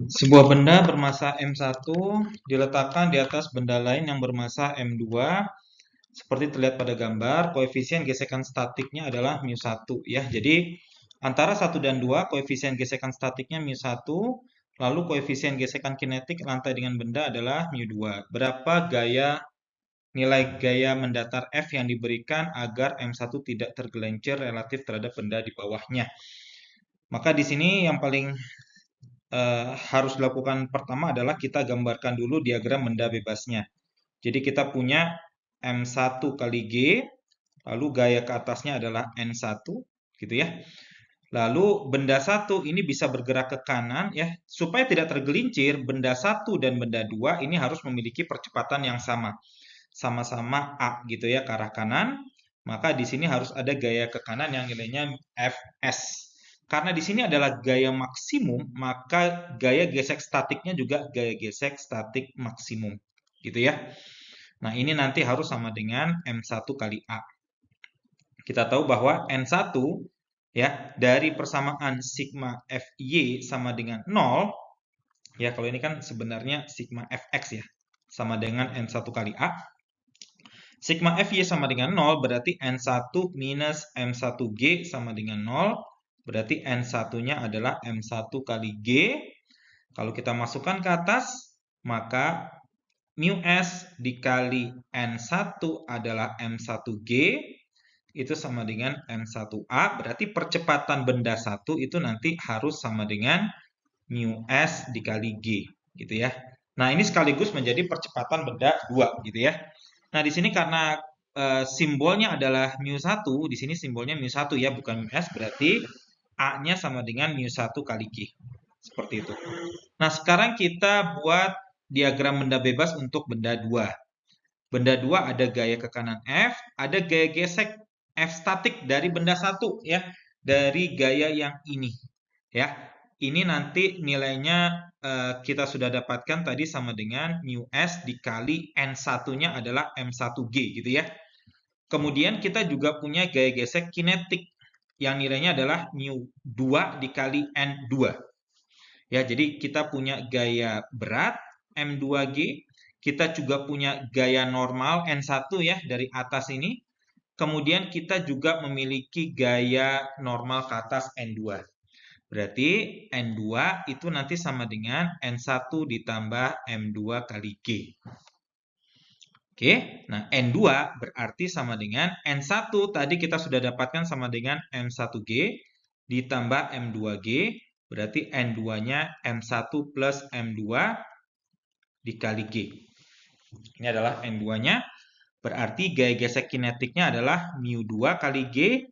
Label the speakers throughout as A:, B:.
A: Sebuah benda bermassa M1 diletakkan di atas benda lain yang bermassa M2. Seperti terlihat pada gambar, koefisien gesekan statiknya adalah μ1 ya. Jadi antara 1 dan 2 koefisien gesekan statiknya μ1, lalu koefisien gesekan kinetik lantai dengan benda adalah μ2. Berapa nilai gaya mendatar F yang diberikan agar M1 tidak tergelincir relatif terhadap benda di bawahnya. Maka di sini yang paling harus dilakukan pertama adalah kita gambarkan dulu diagram benda bebasnya. Jadi kita punya M1 kali G, lalu gaya ke atasnya adalah N1, gitu ya. Lalu benda 1 ini bisa bergerak ke kanan ya. Supaya tidak tergelincir, benda 1 dan benda 2 ini harus memiliki percepatan yang sama. Sama-sama A gitu ya ke arah kanan. Maka di sini harus ada gaya ke kanan yang nilainya Fs. Karena di sini adalah gaya maksimum, maka gaya gesek statiknya juga gaya gesek statik maksimum. Gitu ya. Nah, ini nanti harus sama dengan M1 kali A. Kita tahu bahwa N1 ya, dari persamaan sigma Fy sama dengan 0, ya kalau ini kan sebenarnya sigma Fx ya, sama dengan N1 kali A. Sigma Fy sama dengan 0, berarti N1 minus M1G sama dengan 0. Berarti N1-nya adalah M1 kali G. Kalau kita masukkan ke atas, maka μs dikali N1 adalah M1G. Itu sama dengan M1A. Berarti percepatan benda 1 itu nanti harus sama dengan μs dikali G. Gitu ya. Nah, ini sekaligus menjadi percepatan benda 2. Gitu ya. Nah, di sini karena simbolnya adalah μ1, di sini simbolnya μ1 ya, bukan μs, berarti A-nya sama dengan μ1 kali G. Seperti itu. Nah, sekarang kita buat diagram benda bebas untuk benda 2. Benda 2 ada gaya ke kanan F, ada gaya gesek F statik dari benda 1 ya, dari gaya yang ini. Ya. Ini nanti nilainya kita sudah dapatkan tadi sama dengan μs dikali N1-nya adalah M1G gitu ya. Kemudian kita juga punya gaya gesek kinetik yang nilainya adalah μ2 dikali N2. Ya, jadi kita punya gaya berat M2G, kita juga punya gaya normal N1 ya dari atas ini. Kemudian kita juga memiliki gaya normal ke atas N2. Berarti N2 itu nanti sama dengan N1 ditambah M2 kali G. Oke, nah N2 berarti sama dengan N1 tadi kita sudah dapatkan sama dengan M1G ditambah M2G, berarti N2-nya M1 plus M2 dikali G. Ini adalah N2-nya, berarti gaya gesek kinetiknya adalah μ2 kali G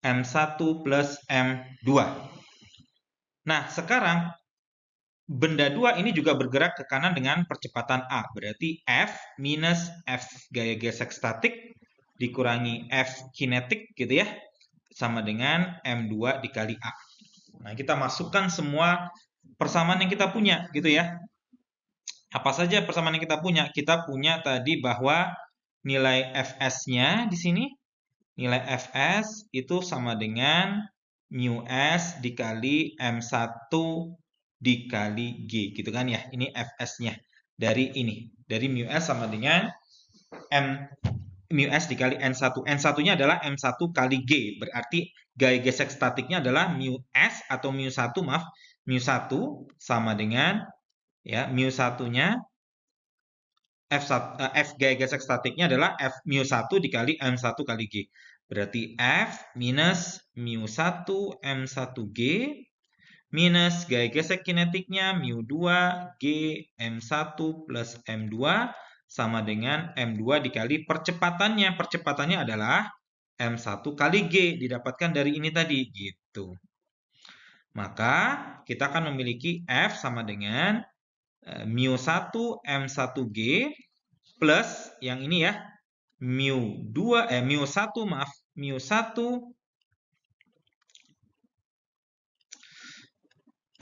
A: M1 plus M2. Nah, sekarang benda 2 ini juga bergerak ke kanan dengan percepatan A. Berarti F minus F gaya gesek statik dikurangi F kinetik gitu ya. Sama dengan M2 dikali A. Nah, kita masukkan semua persamaan yang kita punya gitu ya. Apa saja persamaan yang kita punya? Kita punya tadi bahwa nilai Fs-nya di sini, nilai Fs itu sama dengan μs dikali M1 dikali G gitu kan ya. Ini Fs-nya dari ini. Dari μs sama dengan μs dikali N1. N1-nya adalah M1 kali G. Berarti gaya gesek statiknya adalah μs atau μ1, maaf. μ1 sama dengan ya, μ1-nya F gaya gesek statiknya adalah F μ1 dikali M1 kali G. Berarti F minus μ1 M1G minus gaya gesek kinetiknya μ2 G M1 plus M2 sama dengan M2 dikali percepatannya. Percepatannya adalah M1 kali G, didapatkan dari ini tadi gitu. Maka kita akan memiliki F sama dengan μ1 M1G plus yang ini ya, μ1 maaf, μ1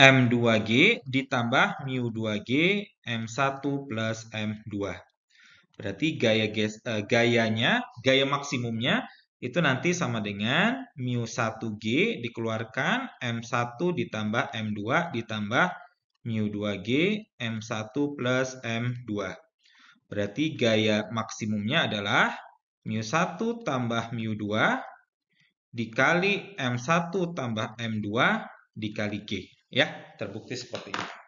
A: M2G ditambah μ2G M1 plus M2. Berarti gaya maksimumnya itu nanti sama dengan μ1G dikeluarkan M1 ditambah M2 ditambah mu2G M1 plus M2. Berarti gaya maksimumnya adalah mu1 tambah mu2 dikali M1 tambah M2 dikali G. Ya, terbukti seperti ini.